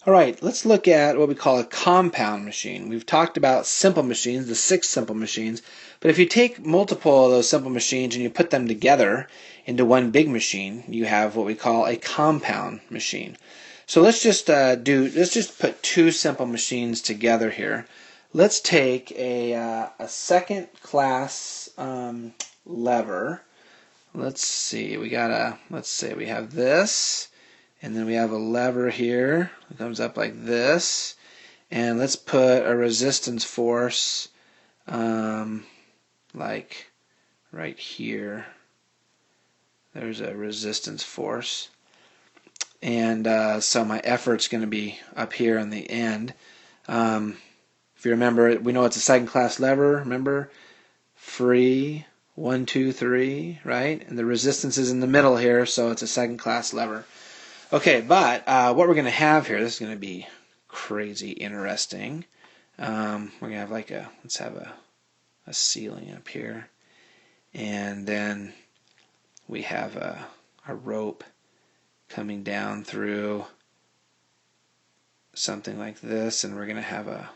All right, let's look at what we call a compound machine. We've talked about simple machines, the 6 simple machines, but if you take multiple of those simple machines and you put them together into one big machine, you have what we call a compound machine. So let's just put 2 simple machines together here. Let's take a second class lever. Let's see, let's say we have this. And then we have a lever here. It comes up like this. And let's put a resistance force like right here. There's a resistance force. And so my effort's going to be up here on the end. If you remember, we know it's a second class lever. Remember? Free, 1, 2, 3, right? And the resistance is in the middle here, so it's a second class lever. Okay, but what we're going to have here, this is going to be crazy interesting. We're going to have let's have a ceiling up here. And then we have a rope coming down through something like this. And we're going to have a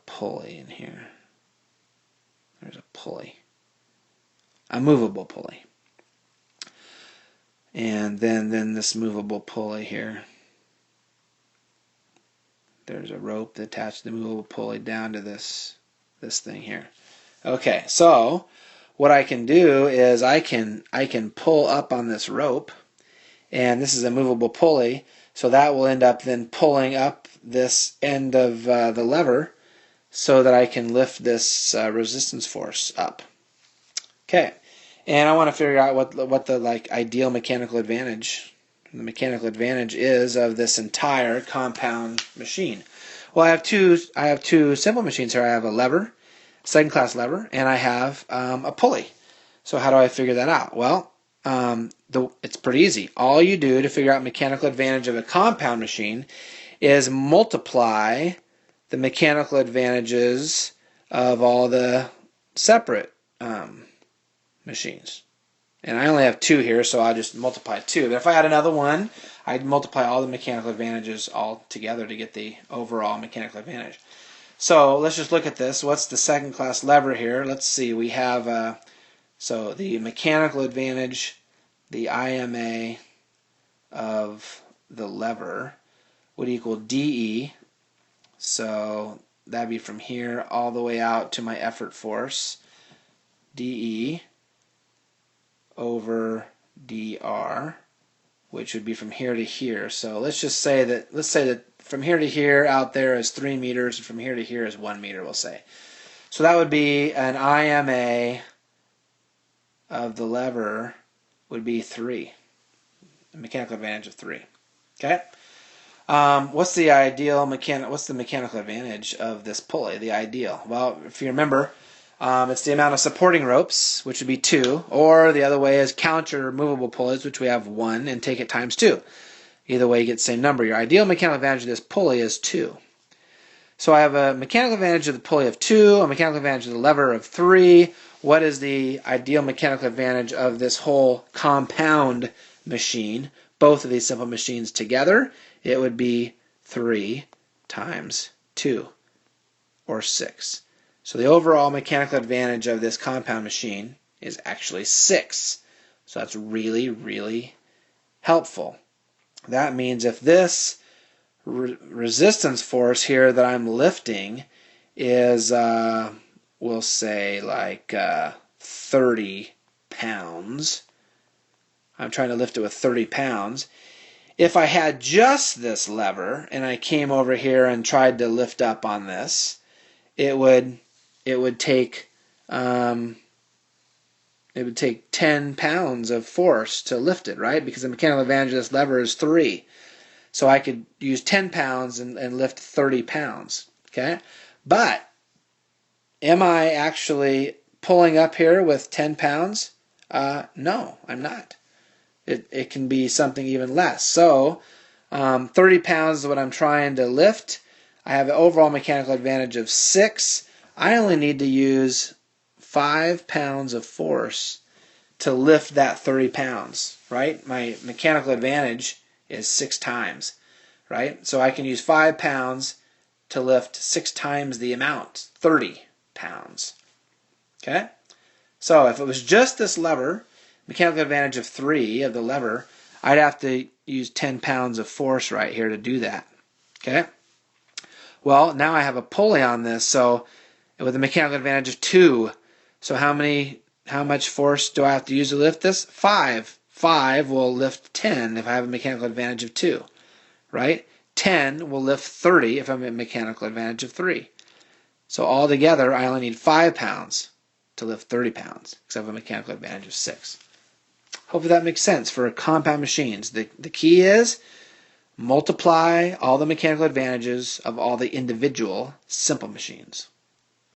pulley in here. There's a pulley. A movable pulley. And then this movable pulley here. There's a rope that attaches the movable pulley down to this thing here. Okay, so what I can do is I can pull up on this rope, and this is a movable pulley, so that will end up then pulling up this end of the lever so that I can lift this resistance force up. Okay. And I want to figure out what the ideal mechanical advantage, the mechanical advantage is of this entire compound machine. Well, I have two simple machines here. I have a lever, second class lever, and I have a pulley. So how do I figure that out? Well, it's pretty easy. All you do to figure out mechanical advantage of a compound machine is multiply the mechanical advantages of all the separate machines. And I only have 2 here, so I'll just multiply 2. But if I had another one, I'd multiply all the mechanical advantages all together to get the overall mechanical advantage. So let's just look at this. What's the second class lever here? Let's see. We have so the mechanical advantage, the IMA of the lever would equal DE. So that'd be from here all the way out to my effort force. DE over dr, which would be from here to here. So let's say that from here to here out there is 3 meters, and from here to here is 1 meter, we'll say. So that would be an IMA of the lever would be 3, a mechanical advantage of 3. Okay. What's the mechanical advantage of this pulley? The ideal. Well, if you remember, it's the amount of supporting ropes, which would be 2, or the other way is count your movable pulleys, which we have 1, and take it times 2. Either way, you get the same number. Your ideal mechanical advantage of this pulley is 2. So I have a mechanical advantage of the pulley of 2, a mechanical advantage of the lever of 3. What is the ideal mechanical advantage of this whole compound machine? Both of these simple machines together, it would be 3 times 2, or 6. So the overall mechanical advantage of this compound machine is actually 6. So that's really, really helpful. That means if this resistance force here that I'm lifting is, we'll say, 30 pounds, I'm trying to lift it with 30 pounds. If I had just this lever and I came over here and tried to lift up on this, it would take 10 pounds of force to lift it, right? Because the mechanical advantage of this lever is 3. So I could use 10 pounds and lift 30 pounds. Okay? But am I actually pulling up here with 10 pounds? No, I'm not. It can be something even less. So 30 pounds is what I'm trying to lift. I have an overall mechanical advantage of 6. I only need to use 5 pounds of force to lift that 30 pounds, right? My mechanical advantage is 6 times. right? So I can use 5 pounds to lift 6 times the amount, 30 pounds. Okay? So if it was just this lever, mechanical advantage of 3 of the lever, I'd have to use 10 pounds of force right here to do that. Okay? Well, now I have a pulley on this, so with a mechanical advantage of 2. So how much force do I have to use to lift this? 5. 5 will lift 10 if I have a mechanical advantage of 2, right? 10 will lift 30 if I'm at a mechanical advantage of 3. So altogether, I only need 5 pounds to lift 30 pounds because I have a mechanical advantage of 6. Hopefully that makes sense for compound machines. The key is multiply all the mechanical advantages of all the individual simple machines.